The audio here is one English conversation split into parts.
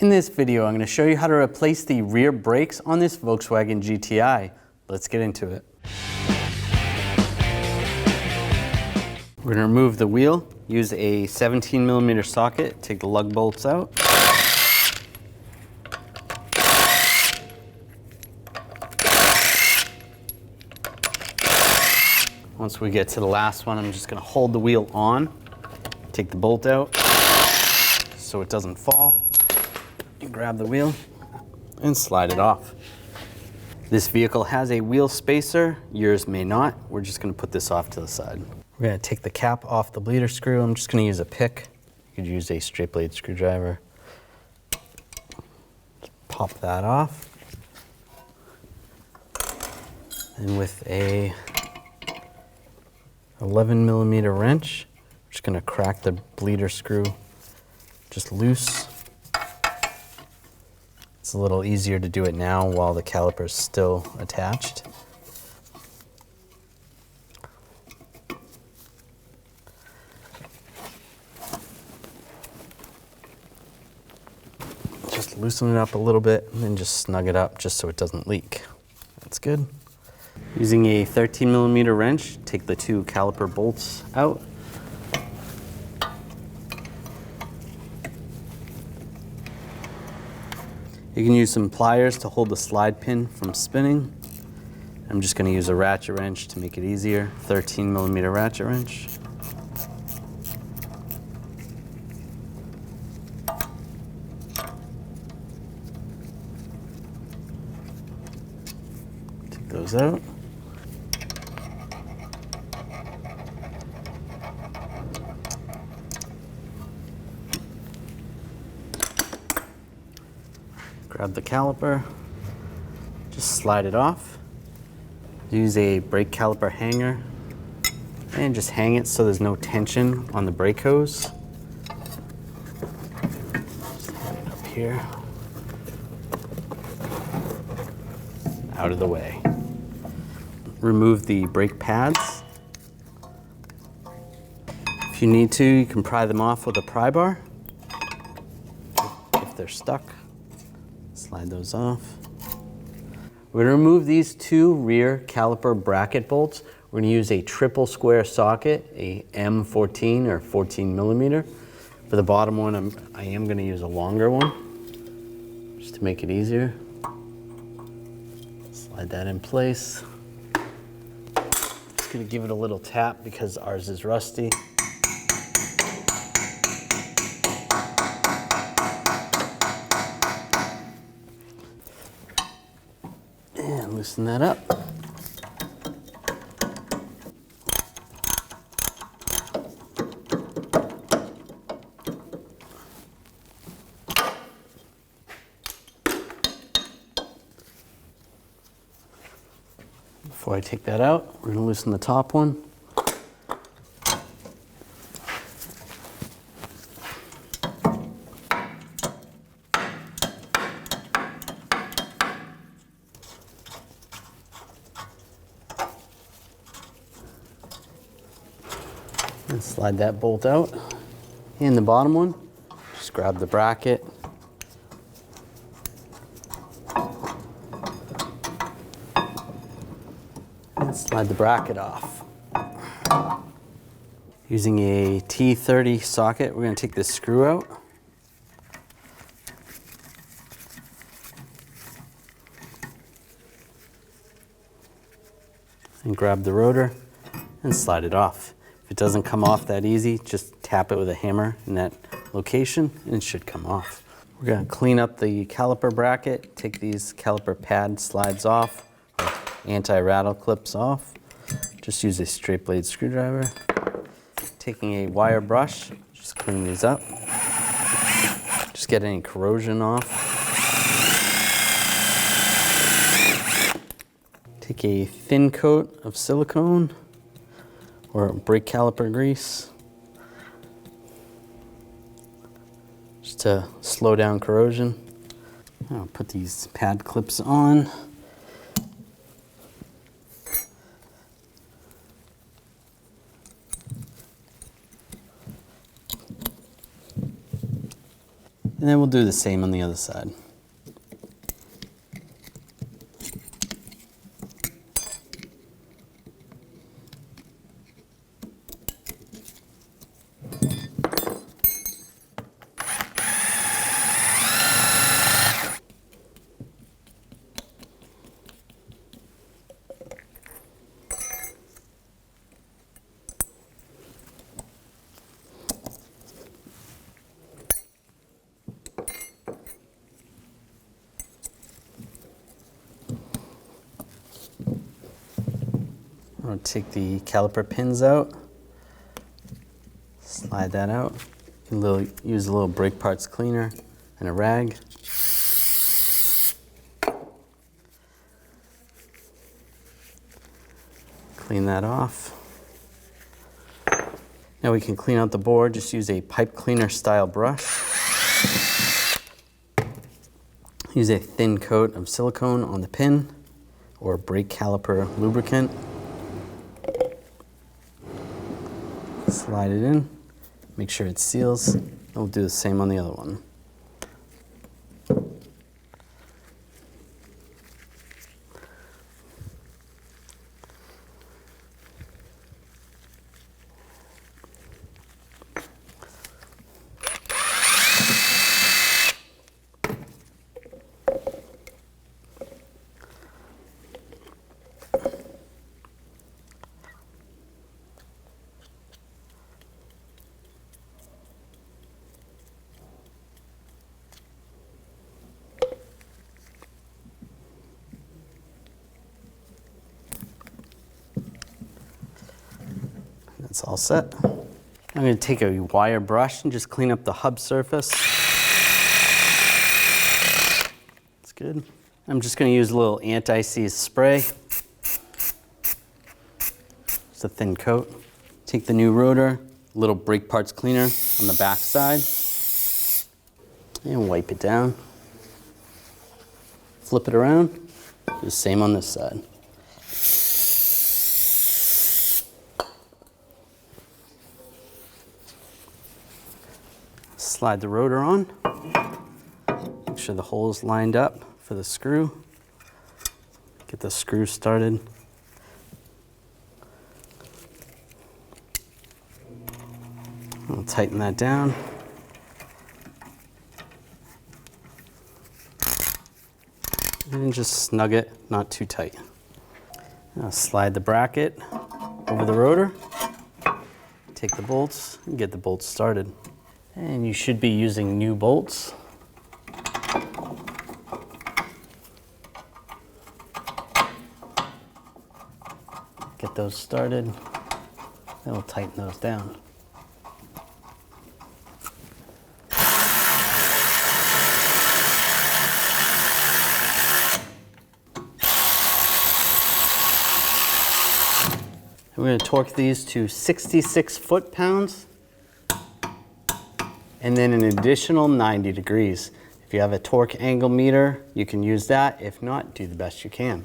In this video, I'm going to show you how to replace the rear brakes on this Volkswagen GTI. Let's get into it. We're going to remove the wheel, use a 17mm socket, take the lug bolts out. Once we get to the last one, I'm just going to hold the wheel on, take the bolt out so it doesn't fall. You grab the wheel and slide it off. This vehicle has a wheel spacer, yours may not. We're just going to put this off to the side. We're going to take the cap off the bleeder screw. I'm just going to use a pick. You could use a straight blade screwdriver. Pop that off. And with a 11mm wrench, I'm just going to crack the bleeder screw just loose. It's a little easier to do it now while the caliper is still attached. Just loosen it up a little bit and then just snug it up just so it doesn't leak. That's good. Using a 13mm wrench, take the two caliper bolts out. You can use some pliers to hold the slide pin from spinning. I'm just going to use a ratchet wrench to make it easier, 13mm ratchet wrench. Take those out. Grab the caliper, just slide it off. Use a brake caliper hanger and just hang it so there's no tension on the brake hose. Just hang it up here. Out of the way. Remove the brake pads. If you need to, you can pry them off with a pry bar if they're stuck. Slide those off. We're going to remove these two rear caliper bracket bolts. We're going to use a triple square socket, a M14 or 14mm. For the bottom one, I am going to use a longer one, just to make it easier. Slide that in place. Just going to give it a little tap because ours is rusty. And loosen that up. Before I take that out, we're going to loosen the top one. And slide that bolt out. And the bottom one, just grab the bracket. And slide the bracket off. Using a T30 socket, we're going to take this screw out. And grab the rotor and slide it off. If it doesn't come off that easy, just tap it with a hammer in that location and it should come off. We're going to clean up the caliper bracket, take these caliper pad slides off, or anti-rattle clips off. Just use a straight blade screwdriver. Taking a wire brush, just clean these up. Just get any corrosion off. Take a thin coat of silicone or brake caliper grease just to slow down corrosion. I'll put these pad clips on. And then we'll do the same on the other side. I'll take the caliper pins out, slide that out. You can use a little brake parts cleaner and a rag. Clean that off. Now we can clean out the board. Just use a pipe cleaner style brush. Use a thin coat of silicone on the pin or brake caliper lubricant. Slide it in, make sure it seals. We'll do the same on the other one. That's all set. I'm going to take a wire brush and just clean up the hub surface. That's good. I'm just going to use a little anti-seize spray. Just a thin coat. Take the new rotor, a little brake parts cleaner on the back side, and wipe it down. Flip it around. Do the same on this side. Slide the rotor on. Make sure the hole is lined up for the screw. Get the screw started. I'll tighten that down. And just snug it, not too tight. Now slide the bracket over the rotor. Take the bolts and get the bolts started. And you should be using new bolts. Get those started, then we'll tighten those down. We're going to torque these to 66 foot-pounds. And then an additional 90 degrees. If you have a torque angle meter, you can use that. If not, do the best you can.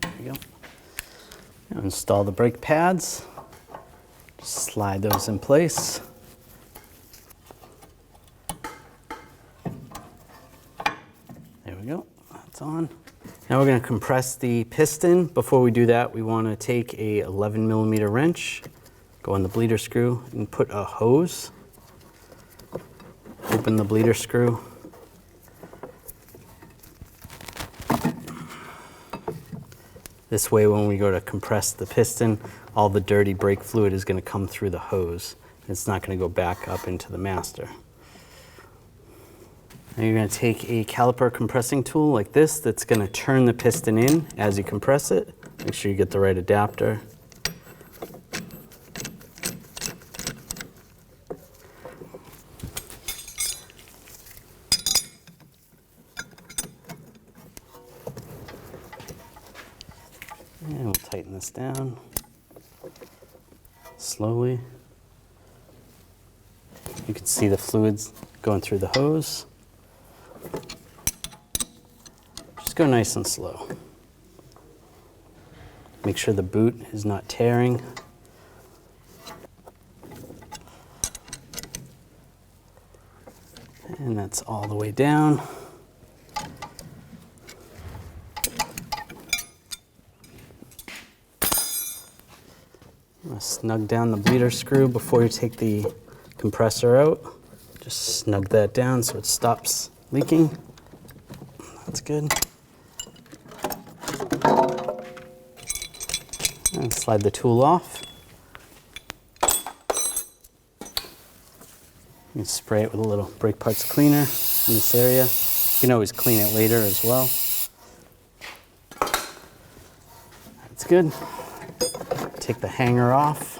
There you go. Now install the brake pads. Just slide those in place. There we go, that's on. Now we're going to compress the piston. Before we do that, we want to take a 11mm wrench, go on the bleeder screw, and put a hose. Open the bleeder screw. This way, when we go to compress the piston, all the dirty brake fluid is going to come through the hose. It's not going to go back up into the master. Now you're going to take a caliper compressing tool like this that's going to turn the piston in as you compress it. Make sure you get the right adapter. And we'll tighten this down. Slowly. You can see the fluids going through the hose. Just go nice and slow. Make sure the boot is not tearing. And that's all the way down. Snug down the bleeder screw before you take the compressor out. Just snug that down so it stops leaking. That's good. And slide the tool off. You can spray it with a little brake parts cleaner in this area. You can always clean it later as well. That's good. Take the hanger off.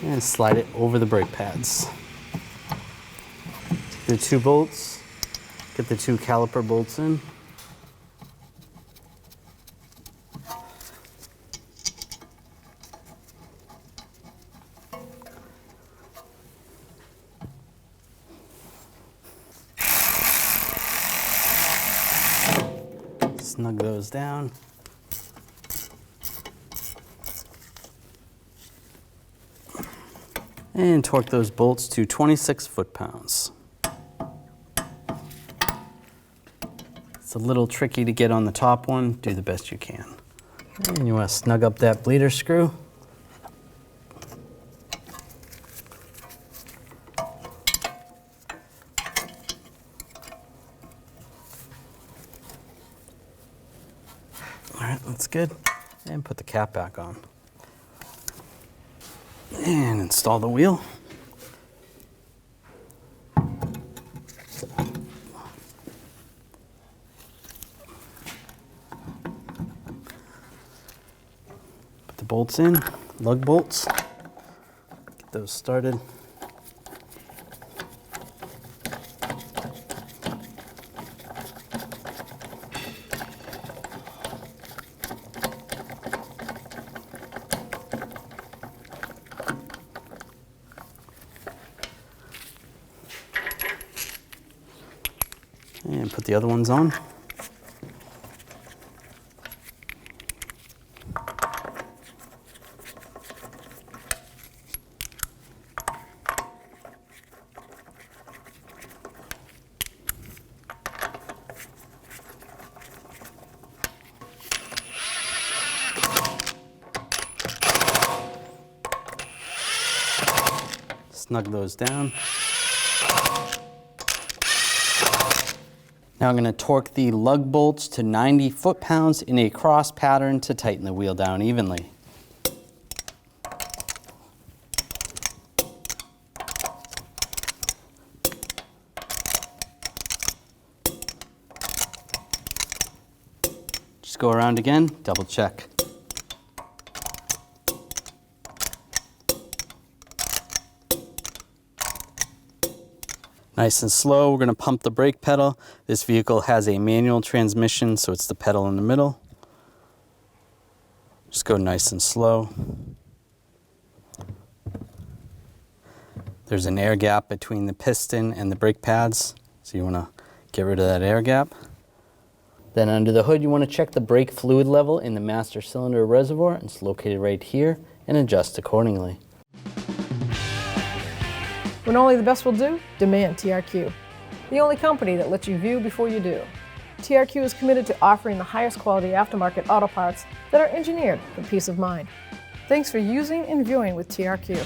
And slide it over the brake pads. Take the 2 bolts, get the 2 caliper bolts in. Snug those down. And torque those bolts to 26 foot-pounds. It's a little tricky to get on the top one. Do the best you can. And you want to snug up that bleeder screw. All right, that's good. And put the cap back on. And install the wheel. Put the bolts in, lug bolts. Get those started. And put the other ones on. Snug those down. Now I'm going to torque the lug bolts to 90 foot-pounds in a cross pattern to tighten the wheel down evenly. Just go around again, double check. Nice and slow, we're going to pump the brake pedal. This vehicle has a manual transmission, so it's the pedal in the middle. Just go nice and slow. There's an air gap between the piston and the brake pads, so you want to get rid of that air gap. Then under the hood, you want to check the brake fluid level in the master cylinder reservoir. It's located right here, and adjust accordingly. When only the best will do, demand TRQ. The only company that lets you view before you do. TRQ is committed to offering the highest quality aftermarket auto parts that are engineered for peace of mind. Thanks for using and viewing with TRQ.